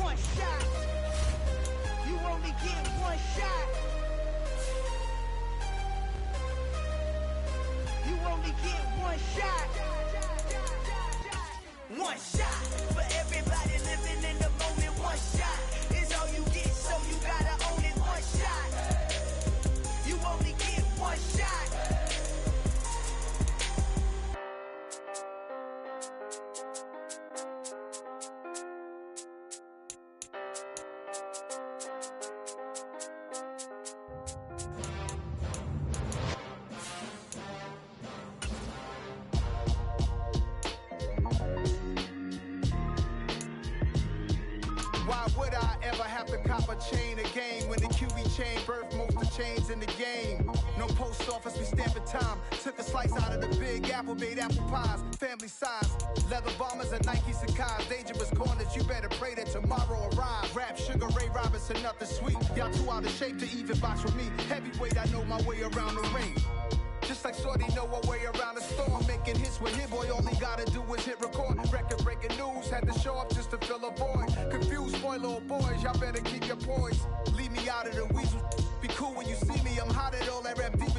one shot. You only get one shot. You only get one shot. One shot for everybody living in the moment. One shot is all you get, so you gotta own it. One shot. You only get one shot. Why would I ever have to cop a chain again when the QB chain birthed most of chains in the game? No post office, we stamping time. Took a slice out of the Big Apple, made apple pies, family size. Leather bombers and Nike Sacai's. Dangerous corners, you better pray that tomorrow arrives. Rap, Sugar Ray Robinson, nothing sweet. Y'all too out of shape to even box with me. Heavyweight, I know my way around the ring. Just like Shorty know her way around the storm. Making hits with Hit Boy, all he gotta do is hit record. Record breaking news, had to show up just to fill a void. Confused boy, little boys, y'all better keep your poise. Leave me out of the weasel. Be cool when you see me, I'm hot at all that rap deep.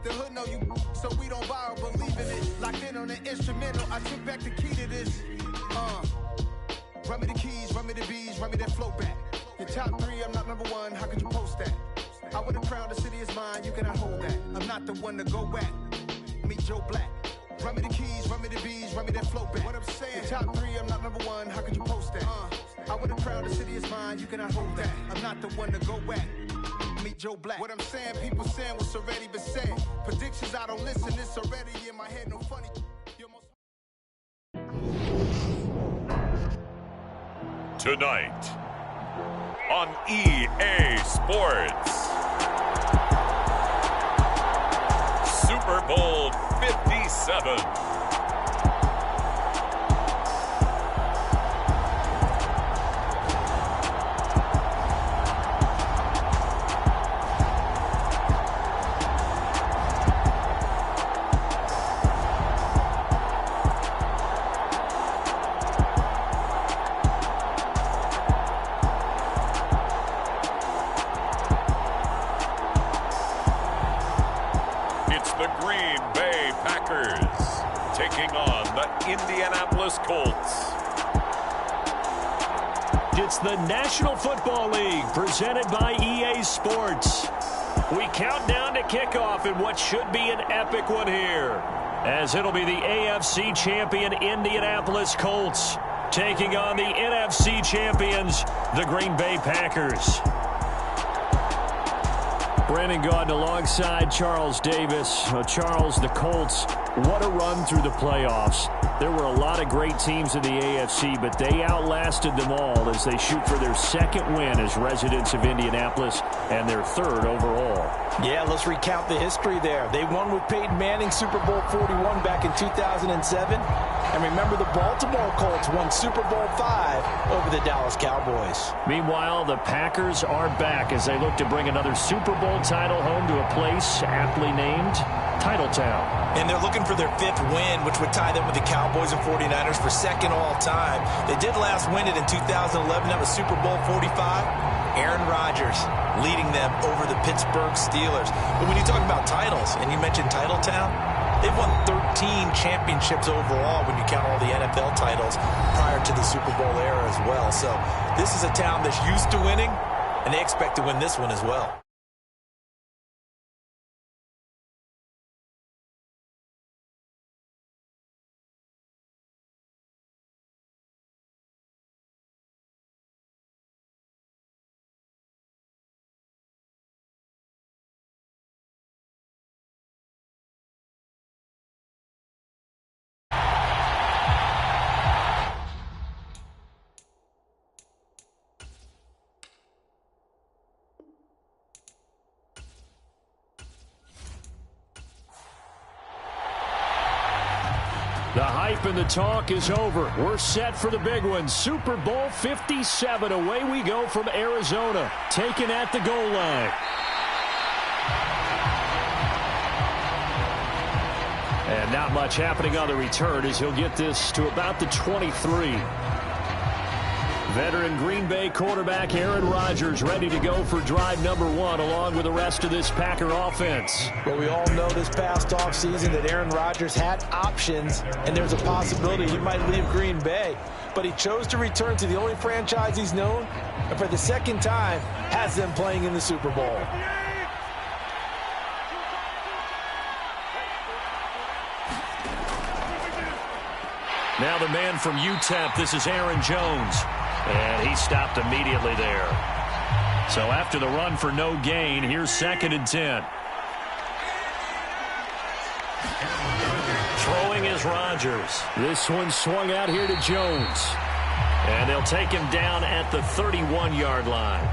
The hood know you, so we don't borrow, believe in it. Locked in on the instrumental, I took back the key to this. Run me the keys, run me the bees, run me that flow back. Your top three, I'm not number one, how could you post that? I would have crowned the city is mine, you cannot hold that. I'm not the one to go back. Meet Joe Black. Run me the keys, run me the bees, run me that flow back. What I'm saying, your top three, I'm not number one, how could you post that? I would have crowned the city is mine, you cannot hold that. I'm not the one to go back. Meet Joe Black. What I'm saying, people saying what's already been said. Predictions, I don't listen, it's already in my head, no funny. Tonight on EA Sports, Super Bowl 57. Taking on the Indianapolis Colts. It's the National Football League presented by EA Sports. We count down to kickoff in what should be an epic one here, as it'll be the AFC champion Indianapolis Colts taking on the NFC champions, the Green Bay Packers. Brandon Gaudin alongside Charles Davis. Charles, the Colts, what a run through the playoffs. There were a lot of great teams in the AFC, but they outlasted them all as they shoot for their second win as residents of Indianapolis and their third overall. Yeah, let's recount the history there. They won with Peyton Manning Super Bowl 41 back in 2007. And remember, the Baltimore Colts won Super Bowl V over the Dallas Cowboys. Meanwhile, the Packers are back as they look to bring another Super Bowl title home to a place aptly named Titletown. And they're looking for their fifth win, which would tie them with the Cowboys and 49ers for second all-time. They did last win it in 2011. That was Super Bowl 45. Aaron Rodgers leading them over the Pittsburgh Steelers. But when you talk about titles, and you mentioned Titletown, they've won 13 championships overall when you count all the NFL titles prior to the Super Bowl era as well. So this is a town that's used to winning, and they expect to win this one as well. The hype and the talk is over. We're set for the big one. Super Bowl 57. Away we go from Arizona. Taken at the goal line. And not much happening on the return as he'll get this to about the 23. Veteran Green Bay quarterback Aaron Rodgers ready to go for drive number 1 along with the rest of this Packer offense. Well, we all know this past offseason that Aaron Rodgers had options, and there's a possibility he might leave Green Bay. But he chose to return to the only franchise he's known, and for the second time has them playing in the Super Bowl. Now the man from UTEP, this is Aaron Jones. And he stopped immediately there. So after the run for no gain, here's 2nd and 10. Throwing is Rodgers. This one swung out here to Jones. And they'll take him down at the 31-yard line.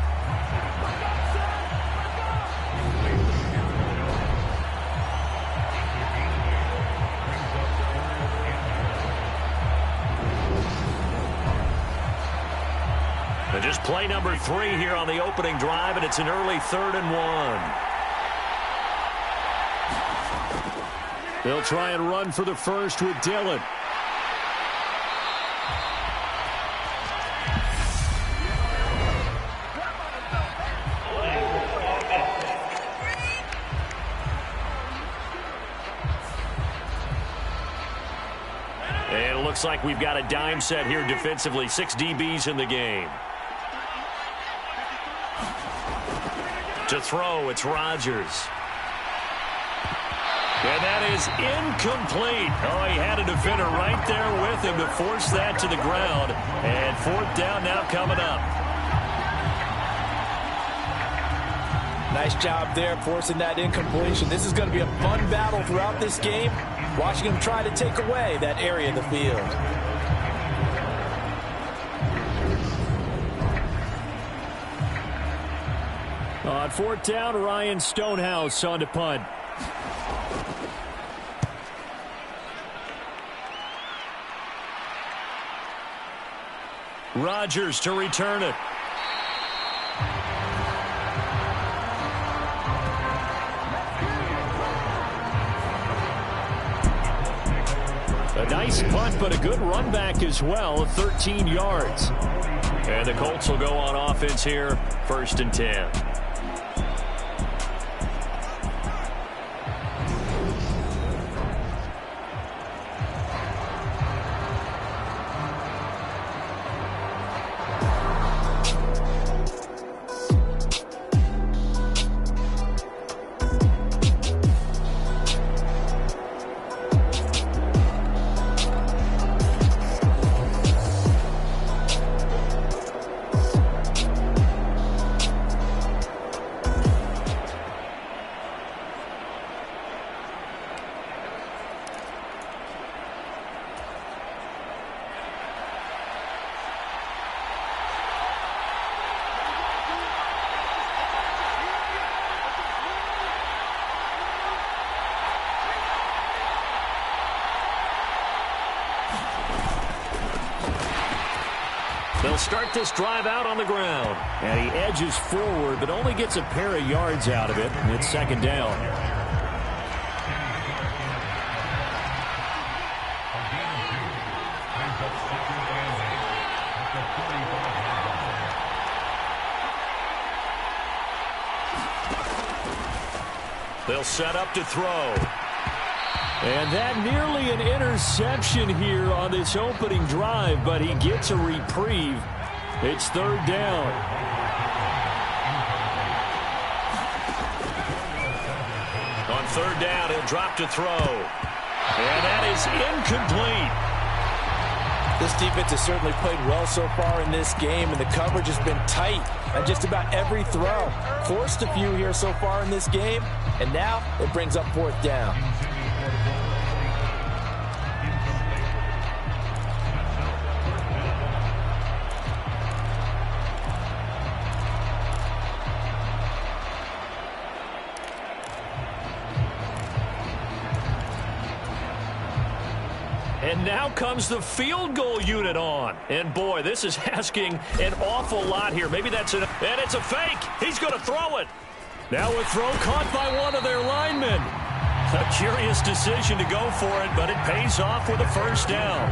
And just play number 3 here on the opening drive, and it's an early 3rd and 1. They'll try and run for the first with Dillon. And it looks like we've got a dime set here defensively. 6 DBs in the game. To throw, it's Rodgers. And that is incomplete. Oh, he had a defender right there with him to force that to the ground. And 4th down now coming up. Nice job there forcing that incompletion. This is going to be a fun battle throughout this game. Watching him try to take away that area of the field. On 4th down, Ryan Stonehouse on to punt. Rodgers to return it. A nice punt, but a good run back as well, 13 yards. And the Colts will go on offense here, 1st and 10. They'll start this drive out on the ground. And he edges forward, but only gets a pair of yards out of it. And it's 2nd down. They'll set up to throw. And that nearly an interception here on this opening drive, but he gets a reprieve. It's 3rd down. On 3rd down, he'll drop to throw. And that is incomplete. This defense has certainly played well so far in this game, and the coverage has been tight on just about every throw. Forced a few here so far in this game, and now it brings up 4th down. And now comes the field goal unit on. And, boy, this is asking an awful lot here. Maybe that's an... And it's a fake. He's going to throw it. Now a throw caught by one of their linemen. A curious decision to go for it, but it pays off with a 1st down.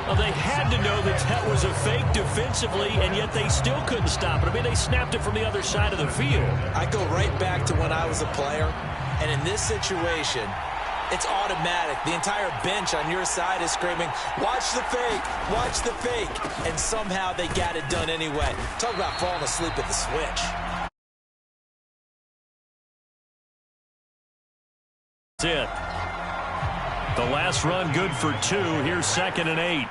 Well, they had to know that that was a fake defensively, and yet they still couldn't stop it. I mean, they snapped it from the other side of the field. I go right back to when I was a player, and in this situation, it's automatic. The entire bench on your side is screaming, watch the fake, watch the fake. And somehow they got it done anyway. Talk about falling asleep at the switch. That's it. The last run good for 2. Here's 2nd and 8.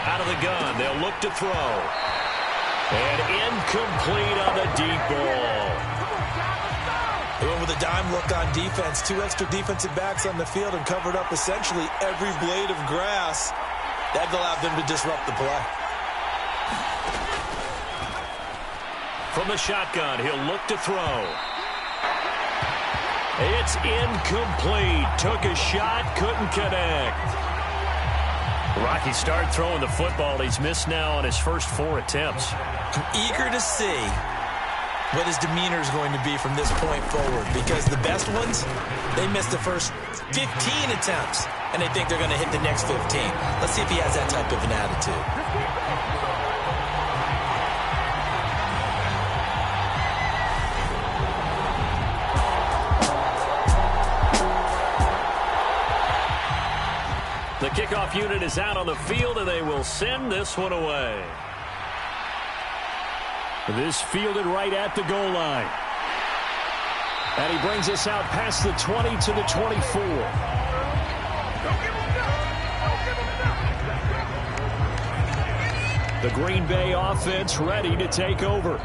Out of the gun. They'll look to throw. And incomplete on the deep ball. They went with a dime look on defense. 2 extra defensive backs on the field and covered up essentially every blade of grass. That allowed them to disrupt the play. From the shotgun, he'll look to throw. It's incomplete. Took a shot, couldn't connect. Rocky start throwing the football. He's missed now on his first 4 attempts. I'm eager to see what his demeanor is going to be from this point forward, because the best ones, they missed the first 15 attempts, and they think they're going to hit the next 15. Let's see if he has that type of an attitude. The kickoff unit is out on the field, and they will send this one away. This fielded right at the goal line. And he brings us out past the 20 to the 24. The Green Bay offense ready to take over.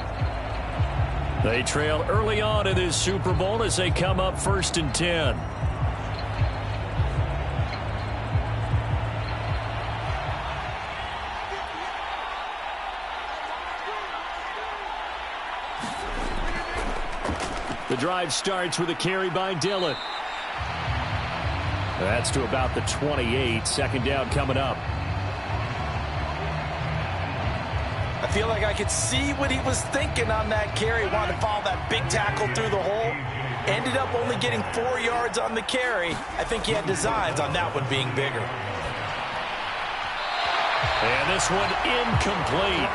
They trail early on in this Super Bowl as they come up 1st and 10. The drive starts with a carry by Dillon. That's to about the 28. 2nd down coming up. I feel like I could see what he was thinking on that carry. Wanted to follow that big tackle through the hole. Ended up only getting 4 yards on the carry. I think he had designs on that one being bigger. And this one incomplete.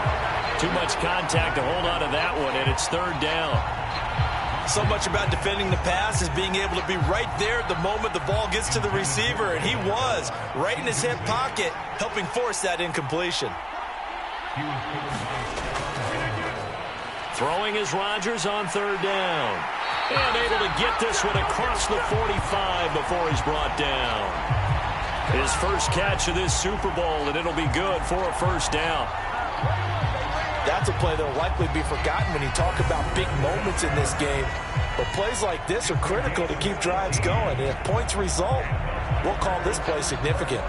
Too much contact to hold on to that one, and it's 3rd down. So much about defending the pass is being able to be right there at the moment the ball gets to the receiver, and he was right in his hip pocket, helping force that incompletion. Throwing is Rodgers on 3rd down. And able to get this one across the 45 before he's brought down. His first catch of this Super Bowl, and it'll be good for a 1st down. That's a play that will likely be forgotten when you talk about big moments in this game. But plays like this are critical to keep drives going. And if points result, we'll call this play significant.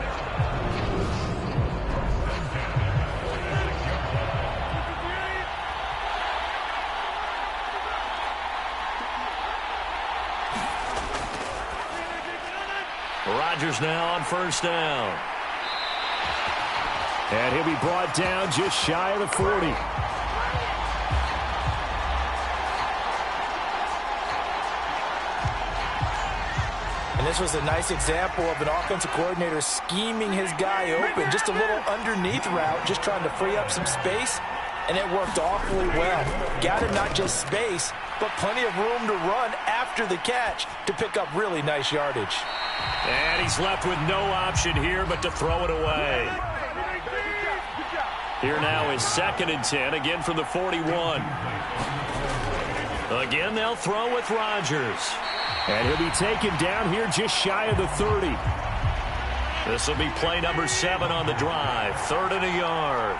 Rodgers now on 1st down. And he'll be brought down just shy of the 40. And this was a nice example of an offensive coordinator scheming his guy open. Just a little underneath route, just trying to free up some space. And it worked awfully well. Got him not just space, but plenty of room to run after the catch to pick up really nice yardage. And he's left with no option here but to throw it away. Here now is 2nd and 10, again from the 41. Again, they'll throw with Rodgers. And he'll be taken down here just shy of the 30. This will be play number 7 on the drive. 3rd and a yard.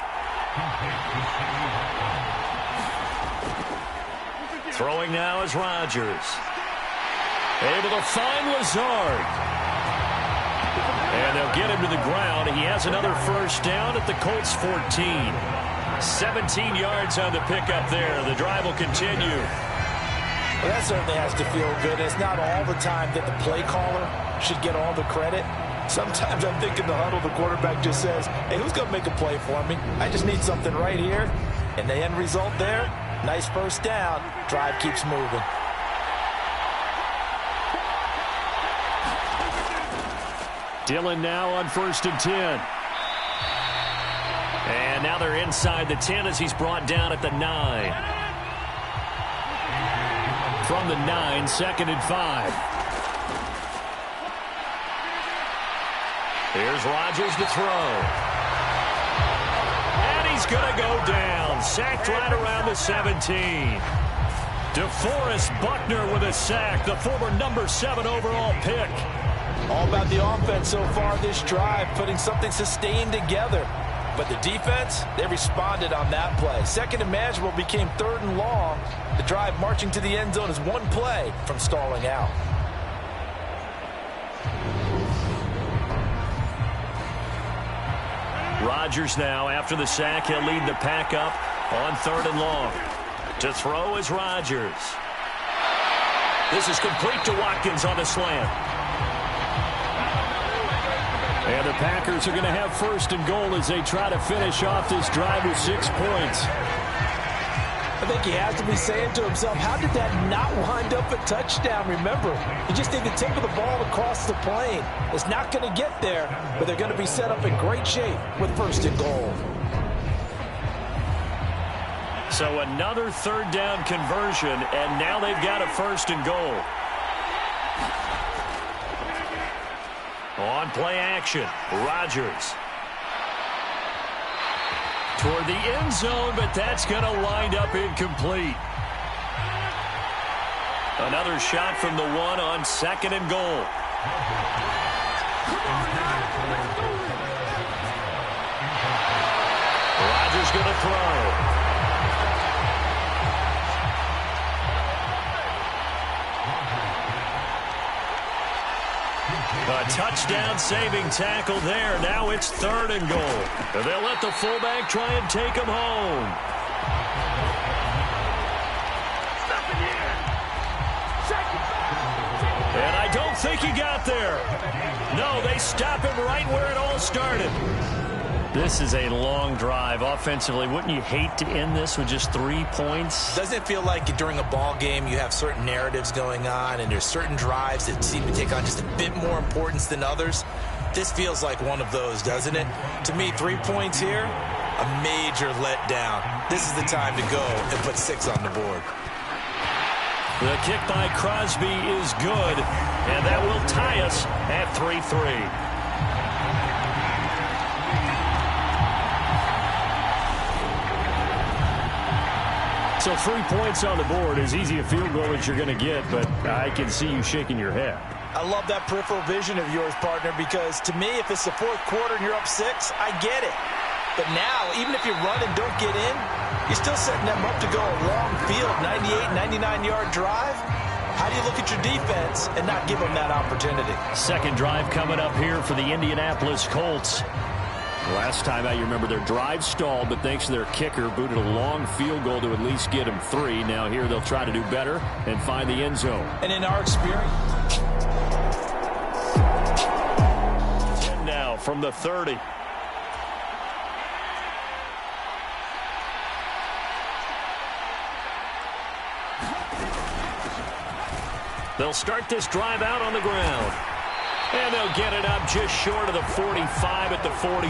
Throwing now is Rodgers. Able to find Lazard. And they'll get him to the ground. He has another 1st down at the Colts 14. 17 yards on the pickup there. The drive will continue. Well, that certainly has to feel good. It's not all the time that the play caller should get all the credit. Sometimes I'm thinking the huddle, the quarterback just says, hey, who's going to make a play for me? I just need something right here. And the end result there, nice 1st down. Drive keeps moving. Dillon now on 1st and 10. And now they're inside the 10 as he's brought down at the 9. From the 9, 2nd and 5. Here's Rodgers to throw. And he's going to go down. Sacked right around the 17. DeForest Buckner with a sack, the former number 7 overall pick. All about the offense so far this drive, putting something sustained together. But the defense, they responded on that play. 2nd and manageable became 3rd and long. The drive marching to the end zone is one play from stalling out. Rodgers now, after the sack, he'll lead the pack up on 3rd and long. To throw is Rodgers. This is complete to Watkins on the slant. And the Packers are going to have 1st and goal as they try to finish off this drive with 6 points. I think he has to be saying to himself, how did that not wind up a touchdown? Remember, you just need the tip of the ball across the plane. It's not going to get there, but they're going to be set up in great shape with 1st and goal. So another 3rd down conversion, and now they've got a 1st and goal. On play action, Rodgers. Toward the end zone, but that's going to wind up incomplete. Another shot from the 1 on 2nd and goal. Rodgers going to throw. A touchdown-saving tackle there. Now it's 3rd and goal. They'll let the fullback try and take him home. And I don't think he got there. No, they stop him right where it all started. This is a long drive offensively. Wouldn't you hate to end this with just 3 points? Doesn't it feel like during a ball game you have certain narratives going on and there's certain drives that seem to take on just a bit more importance than others? This feels like one of those, doesn't it? To me, 3 points here, a major letdown. This is the time to go and put 6 on the board. The kick by Crosby is good, and that will tie us at 3-3. So 3 points on the board, as easy a field goal as you're going to get, but I can see you shaking your head. I love that peripheral vision of yours, partner, because to me, if it's the 4th quarter and you're up 6, I get it. But now, even if you run and don't get in, you're still setting them up to go a long field, 98, 99-yard drive. How do you look at your defense and not give them that opportunity? 2nd drive coming up here for the Indianapolis Colts. Last time out, you remember their drive stalled, but thanks to their kicker, booted a long field goal to at least get them 3. Now here they'll try to do better and find the end zone. And in our experience, 10 now from the 30. They'll start this drive out on the ground. And they'll get it up just short of the 45 at the 44. Good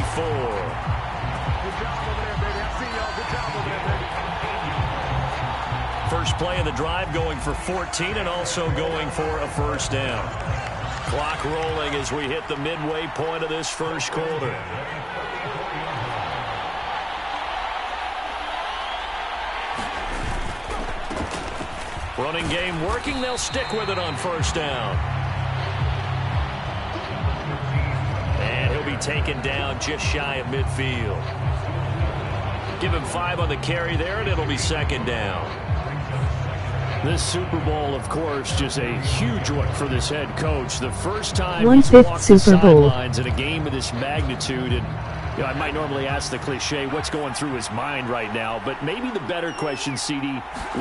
job over there, baby. I see y'all. Good job over there, baby. First play of the drive going for 14 and also going for a 1st down. Clock rolling as we hit the midway point of this 1st quarter. Running game working. They'll stick with it on 1st down. And he'll be taken down just shy of midfield. Give him 5 on the carry there, and it'll be 2nd down. This Super Bowl, of course, just a huge one for this head coach. The first time he's walked the sidelines in a game of this magnitude. And you know, I might normally ask the cliche, what's going through his mind right now? But maybe the better question, CD,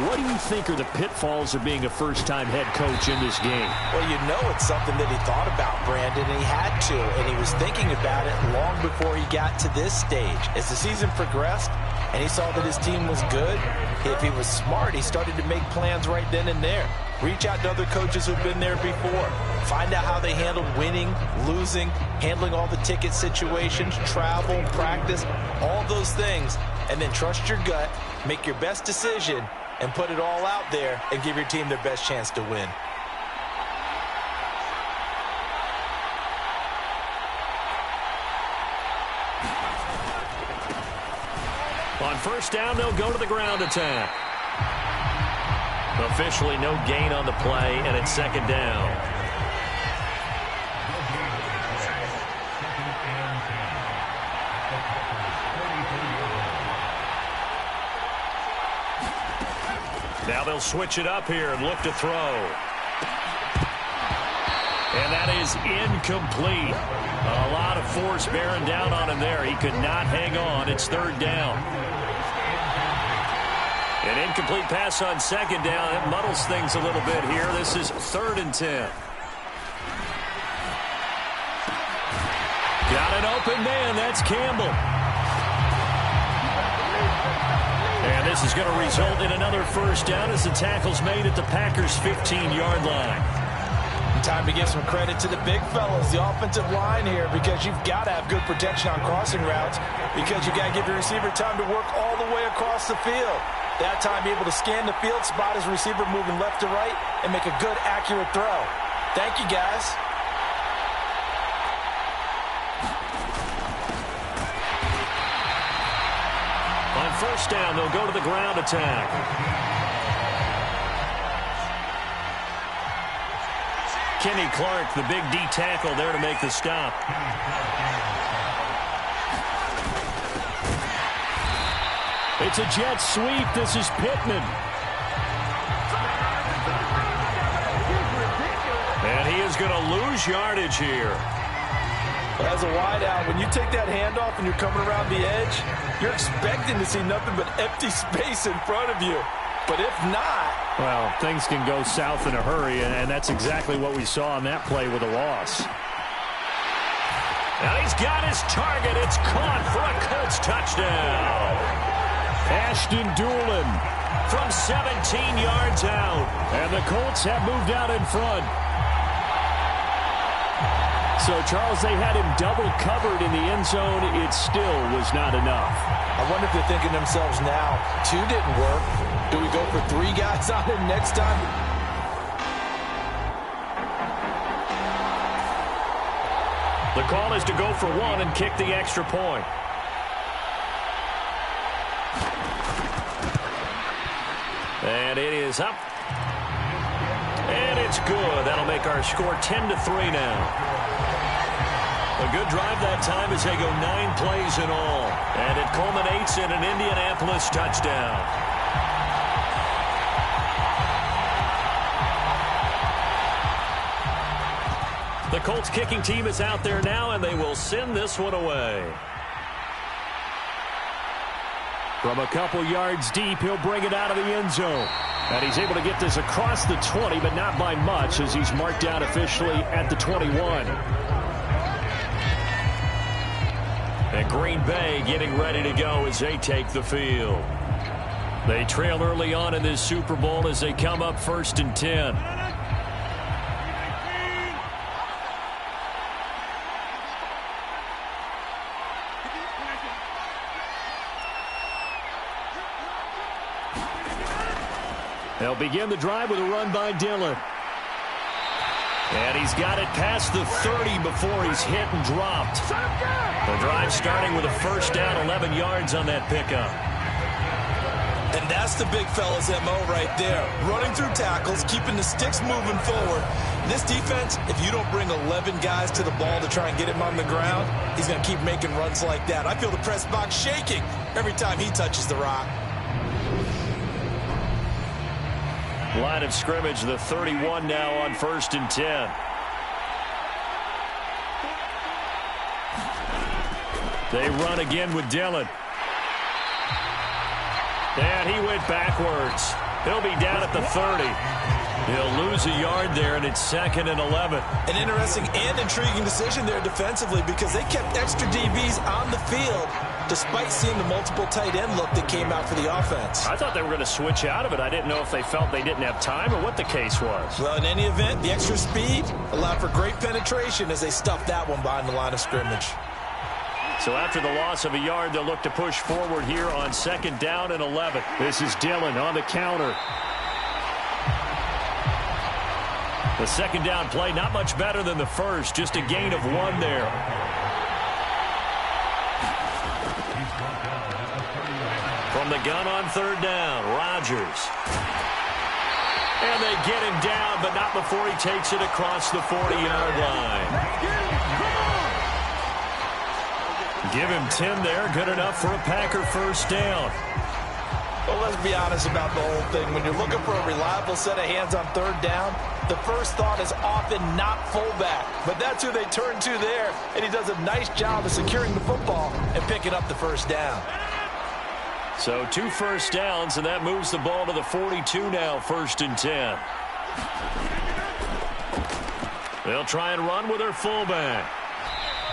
what do you think are the pitfalls of being a first-time head coach in this game? well, you know it's something that he thought about, Brandon, and he had to, and he was thinking about it long before he got to this stage. As the season progressed, and he saw that his team was good. If he was smart, he started to make plans right then and there. Reach out to other coaches who've been there before. Find out how they handled winning, losing, handling all the ticket situations, travel, practice, all those things. And then trust your gut, make your best decision, and put it all out there and give your team their best chance to win. On first down, they'll go to the ground attack. Officially no gain on the play, and it's second down. Now they'll switch it up here and look to throw. And that is incomplete. A lot of force bearing down on him there. He could not hang on. It's third down. An incomplete pass on second down. It muddles things a little bit here. This is 3rd and 10. Got an open man. That's Campbell. And this is going to result in another first down as the tackle's made at the Packers' 15-yard line. Time to give some credit to the big fellas, the offensive line here, because you've got to have good protection on crossing routes, because you've got to give your receiver time to work all the way across the field. That time, be able to scan the field, spot his receiver moving left to right, and make a good, accurate throw. Thank you, guys. On first down, they'll go to the ground attack. Kenny Clark, the big D tackle there to make the stop. It's a jet sweep. This is Pittman. And he is going to lose yardage here. As a wideout, when you take that handoff and you're coming around the edge, you're expecting to see nothing but empty space in front of you. But if not... Well, things can go south in a hurry, and that's exactly what we saw on that play with a loss. Now he's got his target. It's caught for a Colts touchdown. Ashton Doolin from 17 yards out. And the Colts have moved out in front. So, Charles, they had him double covered in the end zone. It still was not enough. I wonder if they're thinking to themselves now, 2 didn't work. Do we go for 3 guys on him next time? The call is to go for 1 and kick the extra point. And it is up. And it's good. That'll make our score 10-3 now. A good drive that time as they go 9 plays in all. And it culminates in an Indianapolis touchdown. The Colts kicking team is out there now, and they will send this one away. From a couple yards deep, he'll bring it out of the end zone. And he's able to get this across the 20, but not by much, as he's marked down officially at the 21. And Green Bay getting ready to go as they take the field. They trail early on in this Super Bowl as they come up 1st and 10. They'll begin the drive with a run by Dillon. And he's got it past the 30 before he's hit and dropped. The drive starting with a first down, 11 yards on that pickup. And that's the big fella's MO right there. Running through tackles, keeping the sticks moving forward. This defense, if you don't bring 11 guys to the ball to try and get him on the ground, he's going to keep making runs like that. I feel the press box shaking every time he touches the rock. Line of scrimmage, the 31 now on 1st and 10. They run again with Dillon. And he went backwards. He'll be down at the 30. He'll lose a yard there, and it's 2nd and 11. An interesting and intriguing decision there defensively, because they kept extra DBs on the field despite seeing the multiple tight end look that came out for the offense. I thought they were going to switch out of it. I didn't know if they felt they didn't have time or what the case was. Well, in any event, the extra speed allowed for great penetration as they stuffed that one behind the line of scrimmage. So after the loss of a yard, they'll look to push forward here on 2nd down and 11. This is Dillon on the counter. The 2nd down play, not much better than the first, just a gain of 1 there. From the gun on 3rd down, Rodgers. And they get him down, but not before he takes it across the 40-yard line. Give him 10 there, good enough for a Packer 1st down. Well, let's be honest about the whole thing. When you're looking for a reliable set of hands on 3rd down, the first thought is often not fullback. But that's who they turn to there, and he does a nice job of securing the football and picking up the 1st down. So 2 first downs, and that moves the ball to the 42 now, 1st and 10. They'll try and run with their fullback.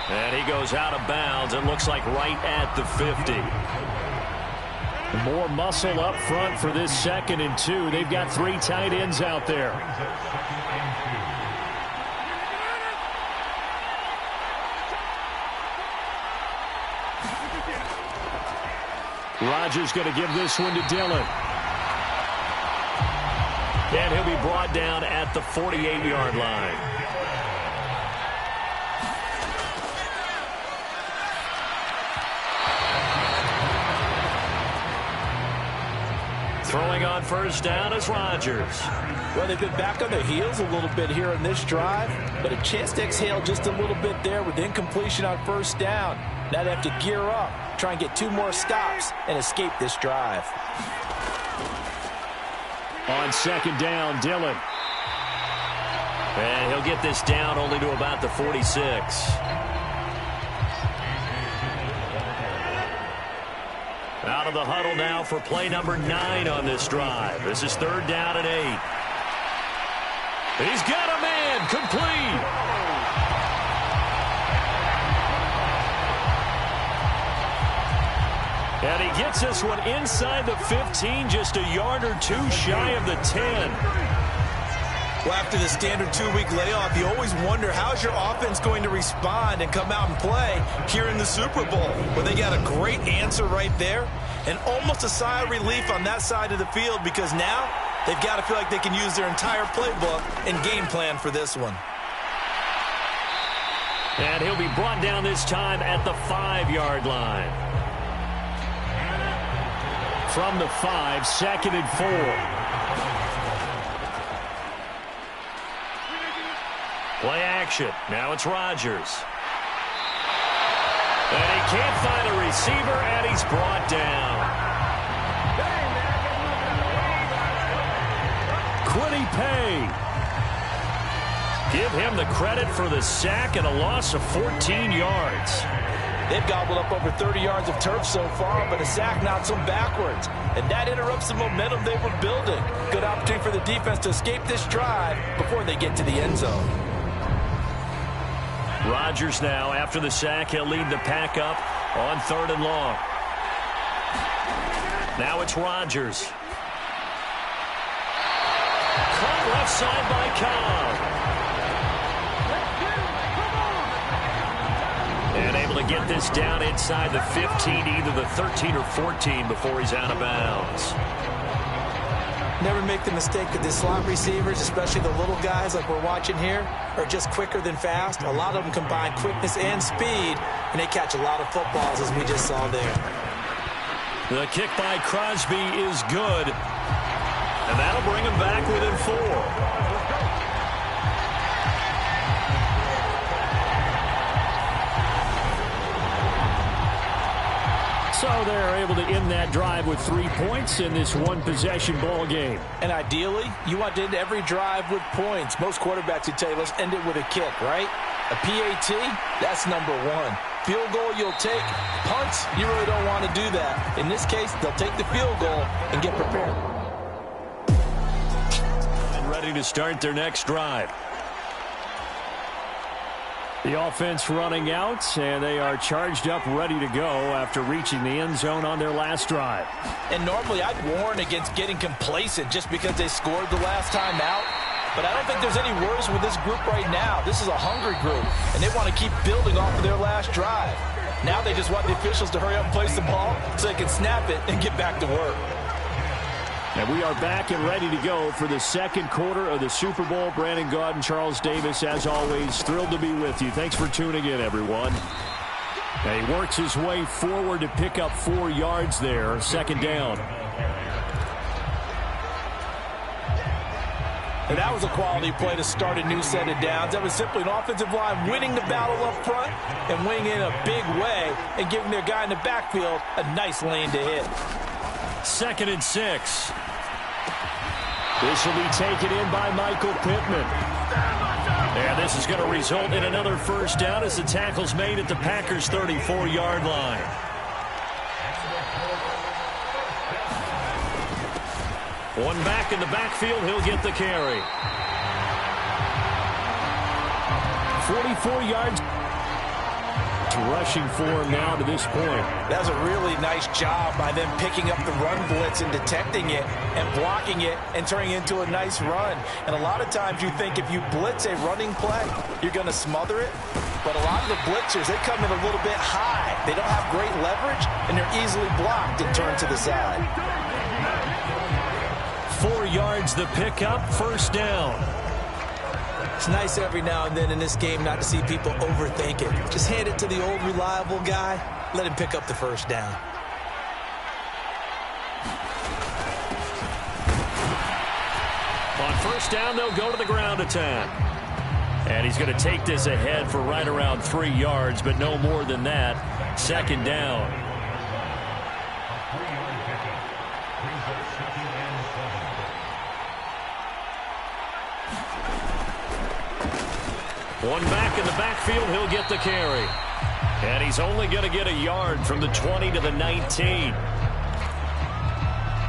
And he goes out of bounds. It looks like right at the 50. More muscle up front for this 2nd and 2. They've got 3 tight ends out there. Rodgers going to give this one to Dillon. And he'll be brought down at the 48-yard line. Throwing on 1st down is Rodgers. Well, they've been back on their heels a little bit here on this drive, but a chance to exhale just a little bit there with incompletion on 1st down. Now they have to gear up, try and get 2 more stops, and escape this drive. On 2nd down, Dillon. And he'll get this down only to about the 46. Out of the huddle now for play number 9 on this drive. This is 3rd down and 8. He's got a man, complete. And he gets this one inside the 15, just a yard or 2 shy of the 10. Well, after the standard 2-week layoff, you always wonder how's your offense going to respond and come out and play here in the Super Bowl. Well, they got a great answer right there and almost a sigh of relief on that side of the field because now they've got to feel like they can use their entire playbook and game plan for this one. And he'll be brought down this time at the 5-yard line. From the 5, 2nd and 4. Play action. Now it's Rodgers. And he can't find a receiver, and he's brought down. Quiddy Pay. Give him the credit for the sack and a loss of 14 yards. They've gobbled up over 30 yards of turf so far, but a sack knocks them backwards. And that interrupts the momentum they were building. Good opportunity for the defense to escape this drive before they get to the end zone. Rodgers now, after the sack, he'll lead the pack up on 3rd and long. Now it's Rodgers. Caught left side by Cobb. And able to get this down inside the 15, either the 13 or 14 before he's out of bounds. Never make the mistake that the slot receivers, especially the little guys like we're watching here, are just quicker than fast. A lot of them combine quickness and speed, and they catch a lot of footballs, as we just saw there. The kick by Crosby is good, and that'll bring him back within 4. So they're able to end that drive with 3 points in this one-possession ball game. And ideally, you want to end every drive with points. Most quarterbacks would tell you, let's end it with a kick, right? A PAT, that's number 1. Field goal you'll take. Punts, you really don't want to do that. In this case, they'll take the field goal and get prepared. And ready to start their next drive. The offense running out, and they are charged up, ready to go after reaching the end zone on their last drive. And normally I'd warn against getting complacent just because they scored the last time out. But I don't think there's any worries with this group right now. This is a hungry group, and they want to keep building off of their last drive. Now they just want the officials to hurry up and place the ball so they can snap it and get back to work. And we are back and ready to go for the second quarter of the Super Bowl. Brandon Gaud and Charles Davis, as always, thrilled to be with you. Thanks for tuning in, everyone. And he works his way forward to pick up 4 yards there. Second down. And that was a quality play to start a new set of downs. That was simply an offensive line winning the battle up front and winning in a big way and giving their guy in the backfield a nice lane to hit. 2nd and 6. This will be taken in by Michael Pittman. And this is going to result in another first down as the tackle's made at the Packers' 34-yard line. One back in the backfield, he'll get the carry. 44 yards. Rushing for him now to this point. That was a really nice job by them picking up the run blitz and detecting it and blocking it and turning it into a nice run. And a lot of times you think if you blitz a running play, you're going to smother it. But a lot of the blitzers, they come in a little bit high. They don't have great leverage, and they're easily blocked and turned to the side. 4 yards the pickup, first down. It's nice every now and then in this game not to see people overthink it. Just hand it to the old reliable guy. Let him pick up the first down. On first down, they'll go to the ground attack. And he's going to take this ahead for right around 3 yards, but no more than that. Second down. One back in the backfield, he'll get the carry. And he's only going to get a yard from the 20 to the 19.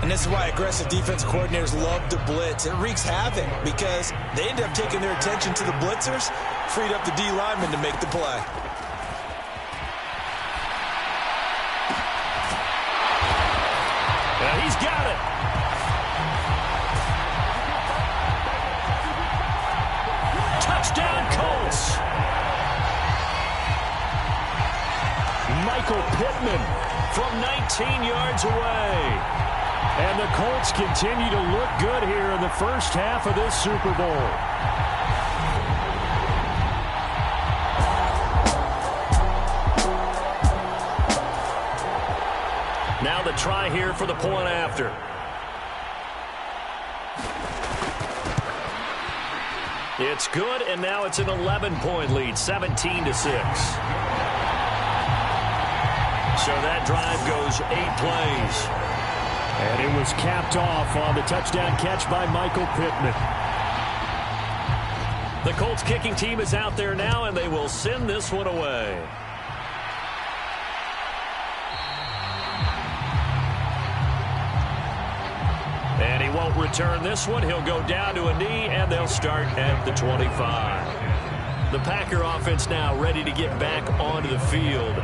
And this is why aggressive defense coordinators love to blitz. It wreaks havoc because they end up taking their attention to the blitzers, freed up the D lineman to make the play. And he's got it. Touchdown, Colts. Michael Pittman from 19 yards away. And the Colts continue to look good here in the first half of this Super Bowl. Now the try here for the point after. It's good, and now it's an 11-point lead, 17-6. So that drive goes 8 plays. And it was capped off on the touchdown catch by Michael Pittman. The Colts kicking team is out there now, and they will send this one away. And he won't return this one. He'll go down to a knee, and they'll start at the 25. The Packer offense now ready to get back onto the field.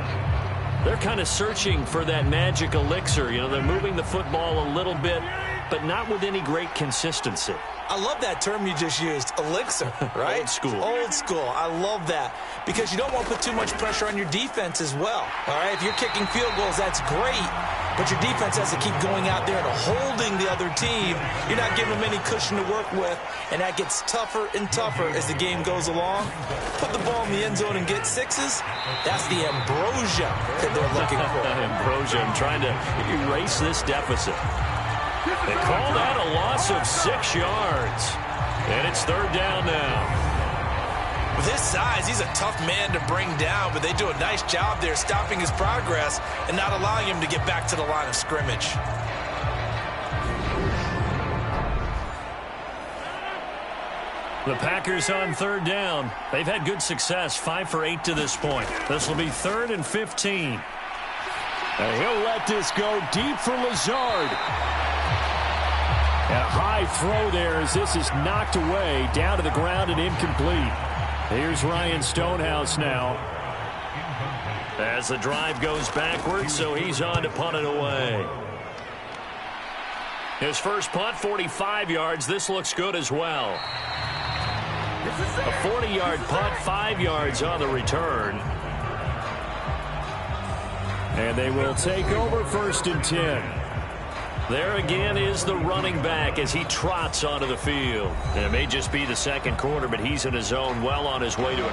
They're kind of searching for that magic elixir. You know, they're moving the football a little bit, but not with any great consistency. I love that term you just used, elixir, right? Old school. Old school. I love that because you don't want to put too much pressure on your defense as well. All right, if you're kicking field goals, that's great, but your defense has to keep going out there and holding the other team. You're not giving them any cushion to work with, and that gets tougher and tougher as the game goes along. Put the ball in the end zone and get sixes. That's the ambrosia that they're looking for. Ambrosia, I'm trying to erase this deficit. They call that a loss of 6 yards. And it's third down now. With his size, he's a tough man to bring down, but they do a nice job there stopping his progress and not allowing him to get back to the line of scrimmage. The Packers on third down. They've had good success, 5 for 8 to this point. This will be 3rd and 15. And he'll let this go deep for Lazard. And a high throw there as this is knocked away, down to the ground and incomplete. Here's Ryan Stonehouse now. As the drive goes backwards, so he's on to punt it away. His first punt, 45 yards. This looks good as well. A 40-yard punt, 5 yards on the return. And they will take over 1st and 10. There again is the running back as he trots onto the field. And it may just be the second quarter, but he's in his zone, well on his way to it.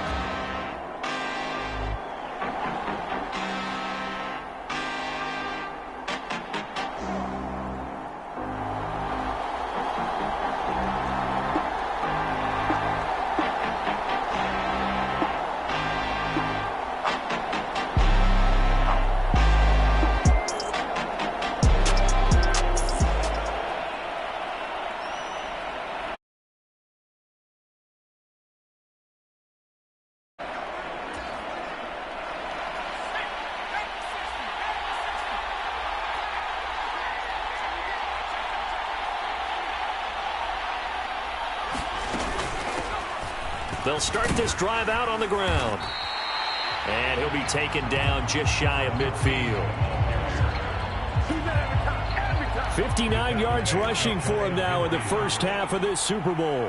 They'll start this drive out on the ground. And he'll be taken down just shy of midfield. 59 yards rushing for him now in the first half of this Super Bowl.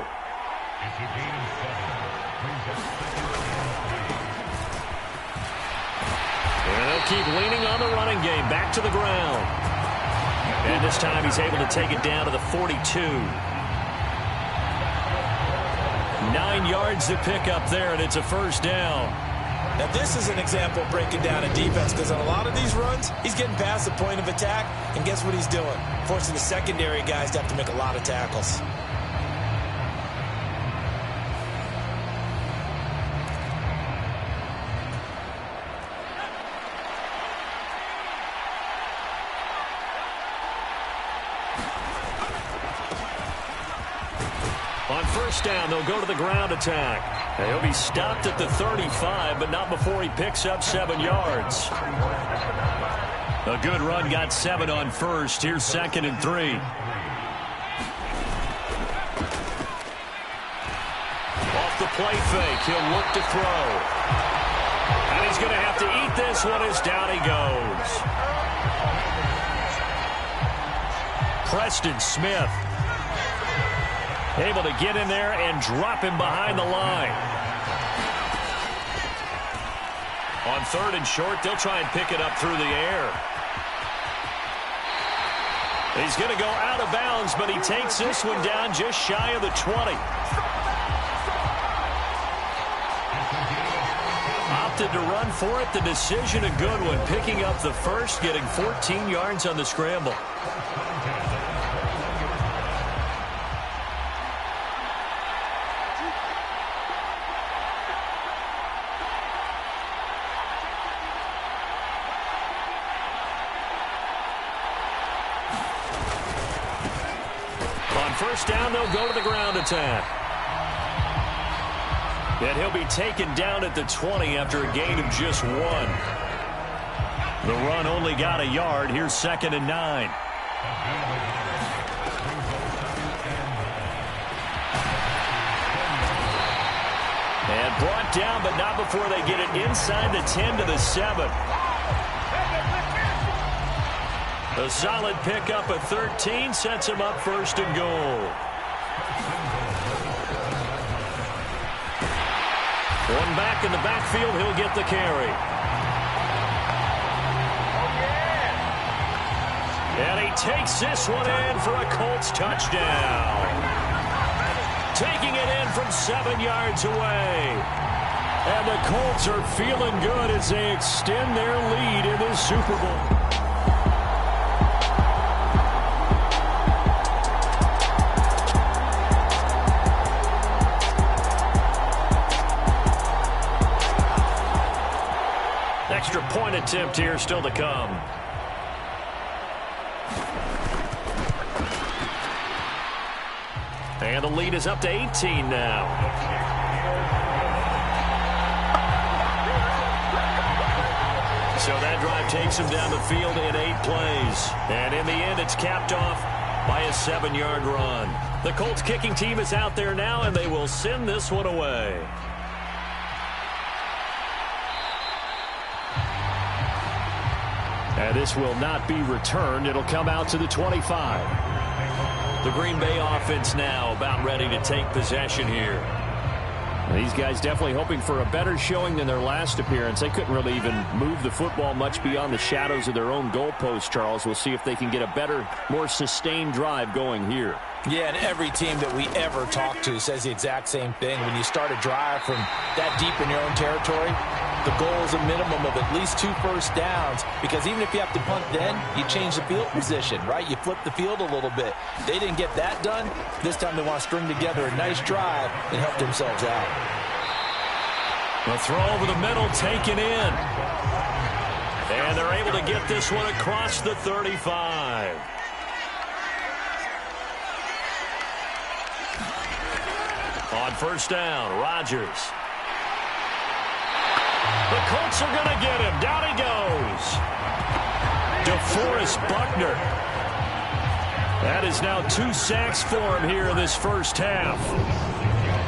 And they'll keep leaning on the running game. Back to the ground. And this time he's able to take it down to the 42. 9 yards to pick up there, and it's a first down. Now, this is an example of breaking down a defense, because on a lot of these runs, he's getting past the point of attack, and guess what he's doing? Forcing the secondary guys to have to make a lot of tackles. On first down, they'll go to the ground attack. He'll be stopped at the 35, but not before he picks up 7 yards. A good run, got 7 on first. Here's 2nd and 3. Off the play fake, he'll look to throw. And he's going to have to eat this one as down he goes. Preston Smith able to get in there and drop him behind the line. On 3rd and short, they'll try and pick it up through the air. He's going to go out of bounds, but he takes this one down just shy of the 20. Opted to run for it. The decision a good one. Picking up the first, getting 14 yards on the scramble. First down, they'll go to the ground attack. And he'll be taken down at the 20 after a gain of just 1. The run only got a yard. Here's 2nd and 9. And brought down, but not before they get it inside the 10 to the 7. A solid pickup at 13 sets him up 1st and goal. One back in the backfield, he'll get the carry. And he takes this one in for a Colts touchdown. Taking it in from 7 yards away. And the Colts are feeling good as they extend their lead in this Super Bowl. Extra point attempt here still to come. And the lead is up to 18 now. So that drive takes him down the field in 8 plays. And in the end, it's capped off by a 7-yard run. The Colts kicking team is out there now, and they will send this one away. And this will not be returned. It'll come out to the 25. The Green Bay offense now about ready to take possession here. These guys definitely hoping for a better showing than their last appearance. They couldn't really even move the football much beyond the shadows of their own goalpost, Charles. We'll see if they can get a better, more sustained drive going here. Yeah, and every team that we ever talk to says the exact same thing. When you start a drive from that deep in your own territory, the goal is a minimum of at least 2 first downs, because even if you have to punt then, you change the field position, right? You flip the field a little bit. They didn't get that done. This time they want to string together a nice drive and help themselves out. The throw over the middle taken in. And they're able to get this one across the 35. On first down, Rodgers. The Colts are going to get him. Down he goes. DeForest Buckner. That is now 2 sacks for him here in this first half.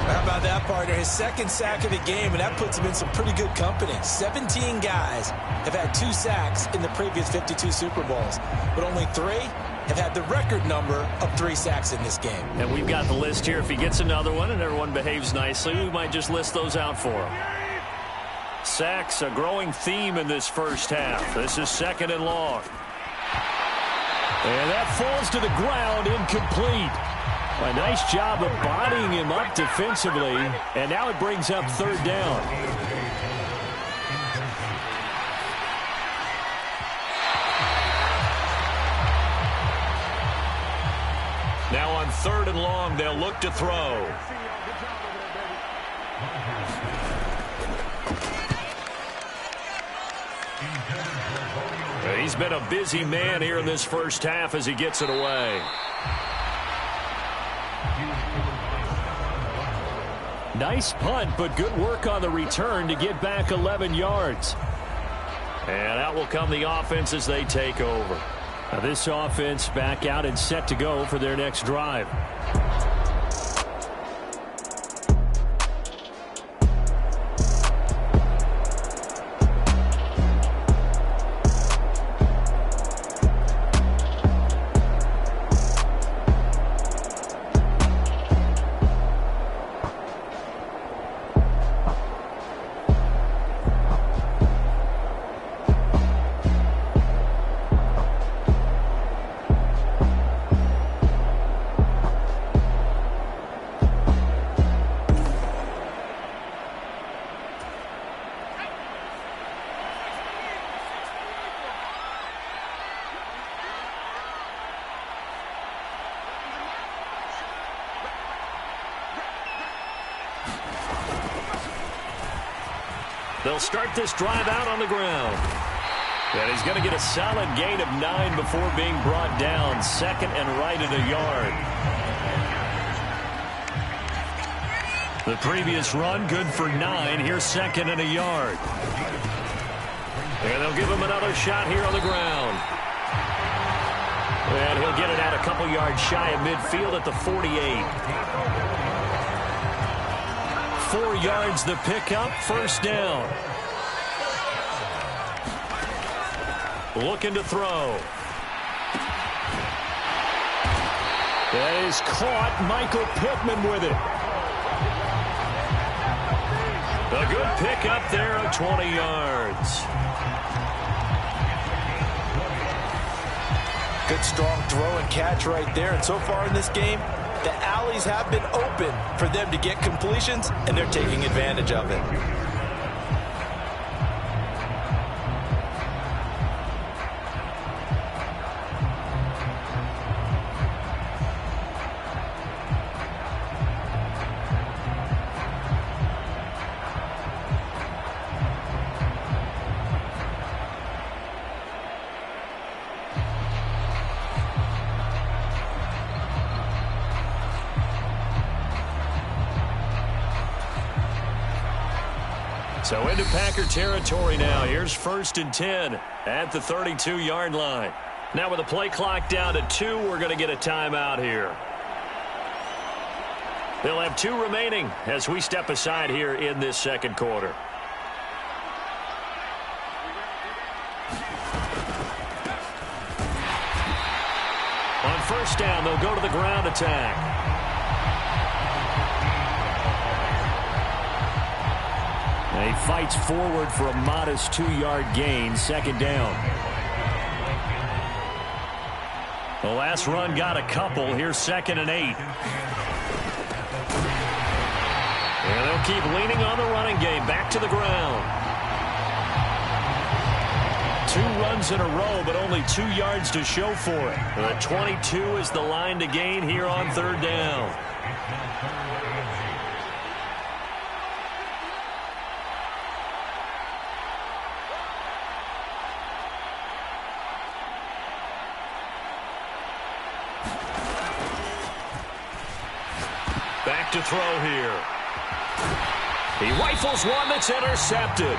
How about that, partner? His second sack of the game, and that puts him in some pretty good company. 17 guys have had 2 sacks in the previous 52 Super Bowls, but only 3 have had the record number of 3 sacks in this game. And we've got the list here. If he gets another one and everyone behaves nicely, we might just list those out for him. Sacks, a growing theme in this first half. This is 2nd and long. And that falls to the ground, incomplete. A nice job of bodying him up defensively, and now it brings up 3rd down. Now on 3rd and long, they'll look to throw. He's been a busy man here in this first half as he gets it away. Nice punt, but good work on the return to get back 11 yards. And out will come the offense as they take over. Now this offense back out and set to go for their next drive. They'll start this drive out on the ground. And he's going to get a solid gain of 9 before being brought down. 2nd and right at a yard. The previous run, good for 9. Here's 2nd and a yard. And they'll give him another shot here on the ground. And he'll get it out a couple yards shy of midfield at the 48. 4 yards the pickup, 1st down. Looking to throw. That is caught. Michael Pittman with it. A good pickup there of 20 yards. Good strong throw and catch right there. And so far in this game, the alleys have been open for them to get completions, and they're taking advantage of it. So into Packer territory now. Here's 1st and 10 at the 32-yard line. Now with the play clock down to 2, we're going to get a timeout here. They'll have 2 remaining as we step aside here in this 2nd quarter. first down, they'll go to the ground attack. And he fights forward for a modest 2-yard gain, second down. The last run got a couple. Here's 2nd and 8. And they'll keep leaning on the running game. Back to the ground. 2 runs in a row, but only 2 yards to show for it. The 22 is the line to gain here on 3rd down. Back to throw here. He rifles one that's intercepted.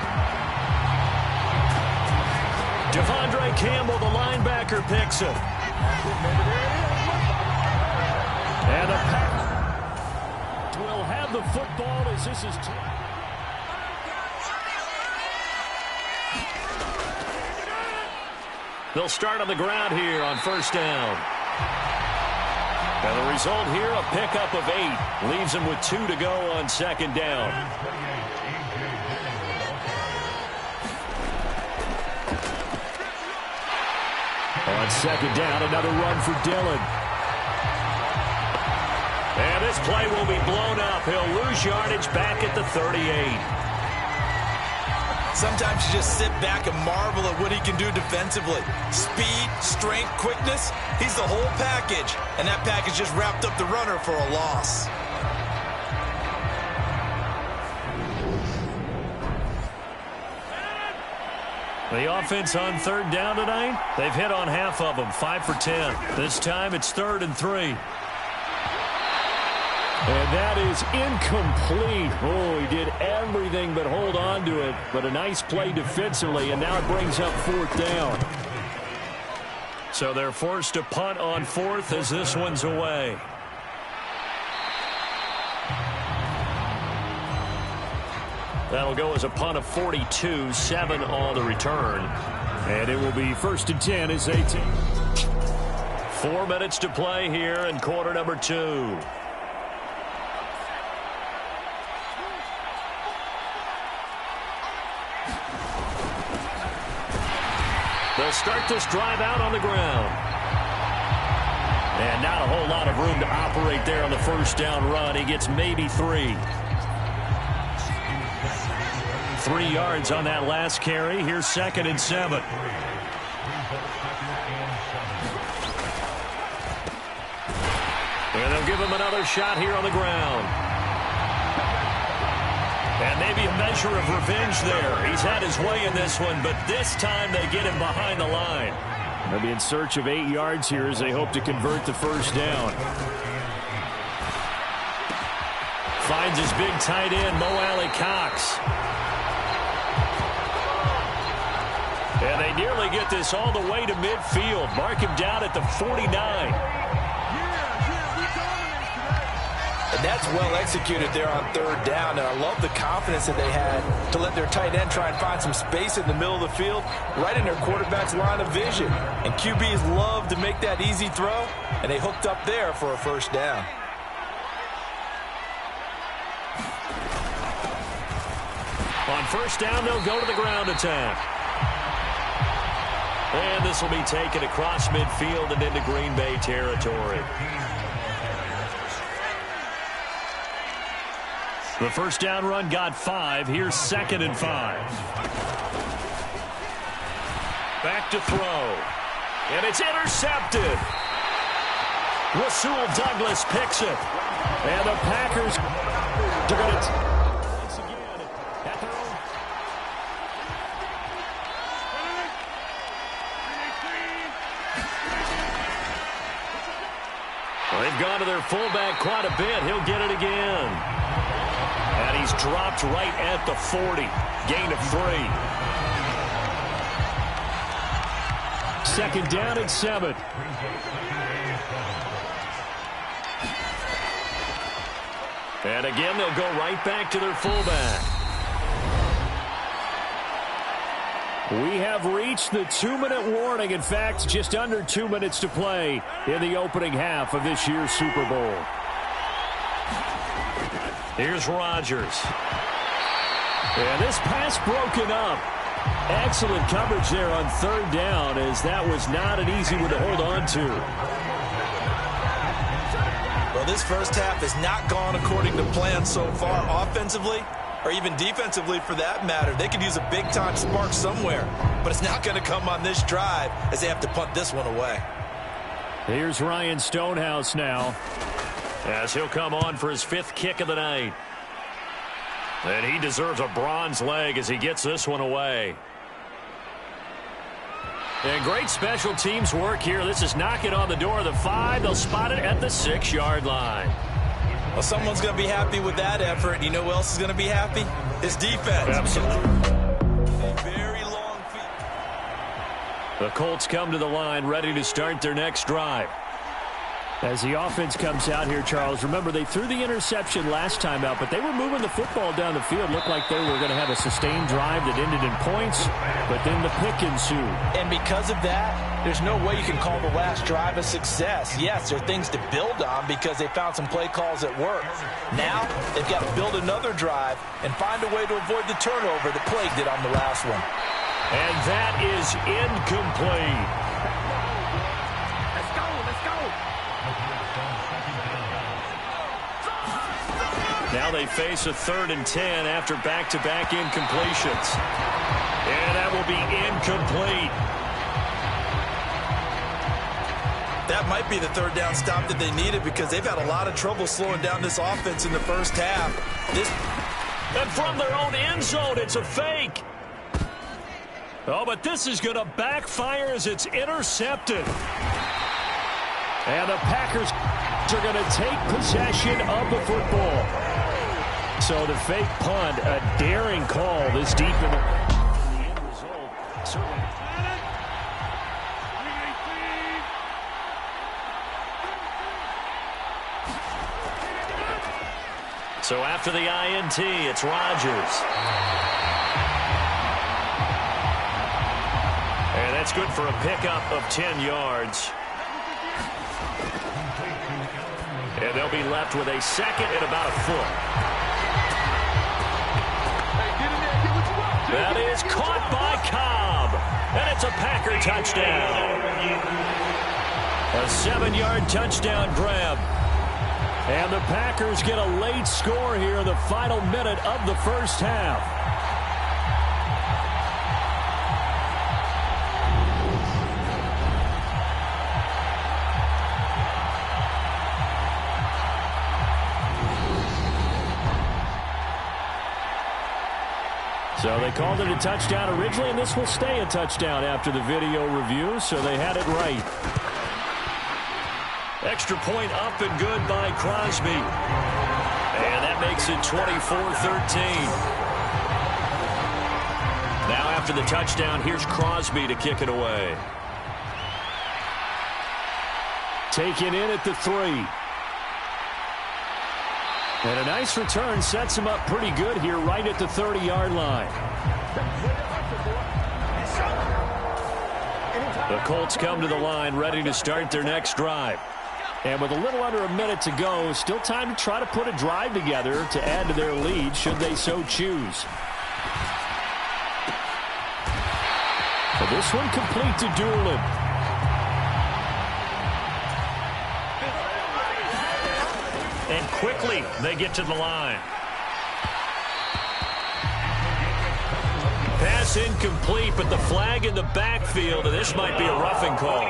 Devondre Campbell, the linebacker, picks it. And the Packers will have the football as this is... They'll start on the ground here on 1st down. And the result here, a pickup of 8. Leaves him with 2 to go on 2nd down. On 2nd down, another run for Dillon. And this play will be blown up. He'll lose yardage back at the 38. Sometimes you just sit back and marvel at what he can do defensively. Speed, strength, quickness. He's the whole package. And that package just wrapped up the runner for a loss. The offense on 3rd down tonight, they've hit on half of them, 5 for 10. This time it's 3rd and 3. And that is incomplete. Oh, he did everything but hold on to it. But a nice play defensively, and now it brings up 4th down. So they're forced to punt on 4th as this one's away. That'll go as a punt of 42, 7 on the return. And it will be 1st and 10 as they take. 4 minutes to play here in quarter number 2. They'll start this drive out on the ground. And not a whole lot of room to operate there on the 1st down run. He gets maybe 3. 3 yards on that last carry. Here's 2nd and 7. And they'll give him another shot here on the ground. And maybe a measure of revenge there. He's had his way in this one, but this time they get him behind the line. They'll be in search of 8 yards here as they hope to convert the 1st down. Finds his big tight end, Mo Alley Cox. And they nearly get this all the way to midfield. Mark him down at the 49. And that's well executed there on 3rd down. And I love the confidence that they had to let their tight end try and find some space in the middle of the field, right in their quarterback's line of vision. And QBs love to make that easy throw, and they hooked up there for a 1st down. On 1st down, they'll go to the ground attack. And this will be taken across midfield and into Green Bay territory. The 1st down run got 5. Here's 2nd and 5. Back to throw. And it's intercepted. Rasul Douglas picks it. And the Packers are going to... They've gone to their fullback quite a bit. He'll get it again. And he's dropped right at the 40. Gain of 3. 2nd down and 7. And again, they'll go right back to their fullback. We have reached the 2-minute warning. In fact, just under 2 minutes to play in the opening half of this year's Super Bowl. Here's Rodgers. And this pass broken up. Excellent coverage there on third down, as that was not an easy one to hold on to. Well, this first half has not gone according to plan so far offensively, or even defensively for that matter. They could use a big-time spark somewhere, but it's not going to come on this drive as they have to punt this one away. Here's Ryan Stonehouse now, as he'll come on for his 5th kick of the night. And he deserves a bronze leg as he gets this one away. And great special teams work here. This is knocking on the door of the 5. They'll spot it at the 6-yard line. Well, someone's going to be happy with that effort. You know who else is going to be happy? His defense. Absolutely. Very long feet. The Colts come to the line, ready to start their next drive. As the offense comes out here, Charles, remember they threw the interception last time out, but they were moving the football down the field. Looked like they were going to have a sustained drive that ended in points, but then the pick ensued. And because of that, there's no way you can call the last drive a success. Yes, there are things to build on because they found some play calls that work. Now, they've got to build another drive and find a way to avoid the turnover that plagued it on the last one. And that is incomplete. Now they face a 3rd and 10 after back-to-back incompletions. And that will be incomplete. That might be the 3rd down stop that they needed because they've had a lot of trouble slowing down this offense in the first half. And from their own end zone, it's a fake. Oh, but this is going to backfire as it's intercepted. And the Packers are going to take possession of the football. So the fake punt, a daring call this deep in the end result. So after the INT, it's Rodgers. And that's good for a pickup of 10 yards. And they'll be left with a 2nd and about a foot. That is caught by Cobb. And it's a Packer touchdown. A 7-yard touchdown grab. And the Packers get a late score here in the final minute of the first half. So they called it a touchdown originally, and this will stay a touchdown after the video review, so they had it right. Extra point up and good by Crosby. And that makes it 24-13. Now after the touchdown, here's Crosby to kick it away. Taken in at the 3. And a nice return sets him up pretty good here right at the 30-yard line. The Colts come to the line ready to start their next drive. And with a little under a minute to go, still time to try to put a drive together to add to their lead should they so choose. But this one complete to Doolin. And quickly, they get to the line. Pass incomplete, but the flag in the backfield, and this might be a roughing call.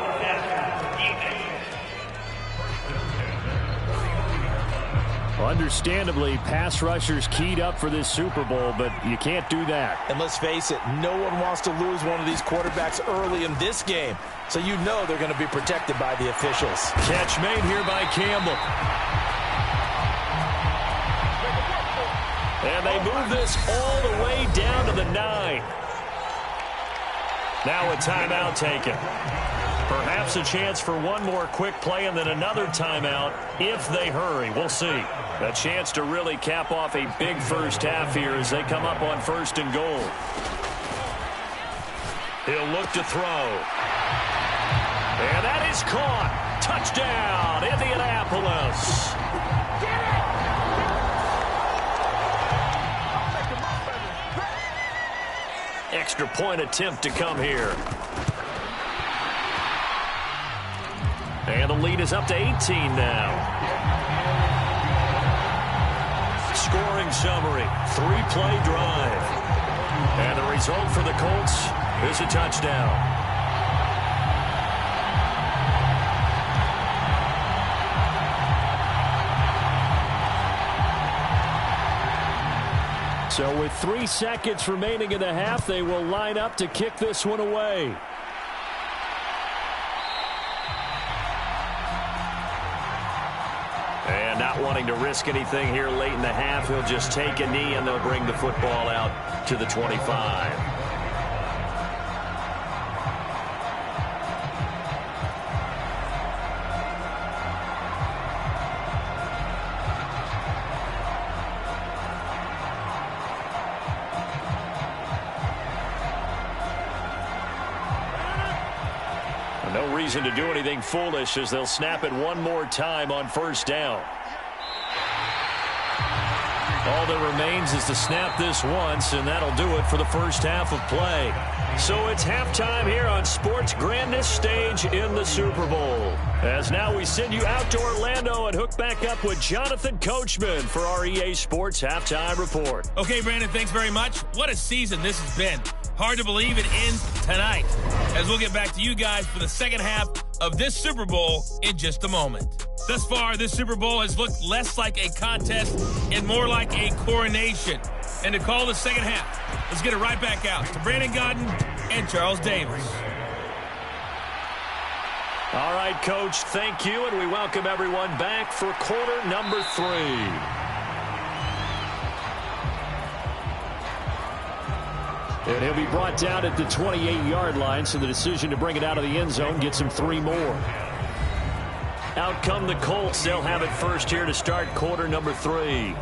Understandably, pass rushers keyed up for this Super Bowl, but you can't do that. And let's face it, no one wants to lose one of these quarterbacks early in this game, so you know they're going to be protected by the officials. Catch made here by Campbell. And they move this all the way down to the 9. Now a timeout taken. Perhaps a chance for one more quick play and then another timeout if they hurry. We'll see. A chance to really cap off a big first half here as they come up on 1st and goal. He'll look to throw. And that is caught. Touchdown, Indianapolis. Extra point attempt to come here. And the lead is up to 18 now. Scoring summary, 3-play drive. And the result for the Colts is a touchdown. So with 3 seconds remaining in the half, they will line up to kick this one away. And not wanting to risk anything here late in the half, he'll just take a knee and they'll bring the football out to the 25. No reason to do anything foolish as they'll snap it one more time on first down. All that remains is to snap this once, and that'll do it for the first half of play. So it's halftime here on sports' grandest stage in the Super Bowl. As now we send you out to Orlando and hook back up with Jonathan Coachman for our EA Sports Halftime Report. Okay, Brandon, thanks very much. What a season this has been. Hard to believe it ends tonight, as we'll get back to you guys for the second half of this Super Bowl in just a moment. Thus far, this Super Bowl has looked less like a contest and more like a coronation. And to call the second half, let's get it right back out to Brandon Godden and Charles Davis. All right, Coach, thank you, and we welcome everyone back for quarter number 3. And he'll be brought down at the 28-yard line, so the decision to bring it out of the end zone gets him 3 more. Out come the Colts. They'll have it first here to start quarter number 3.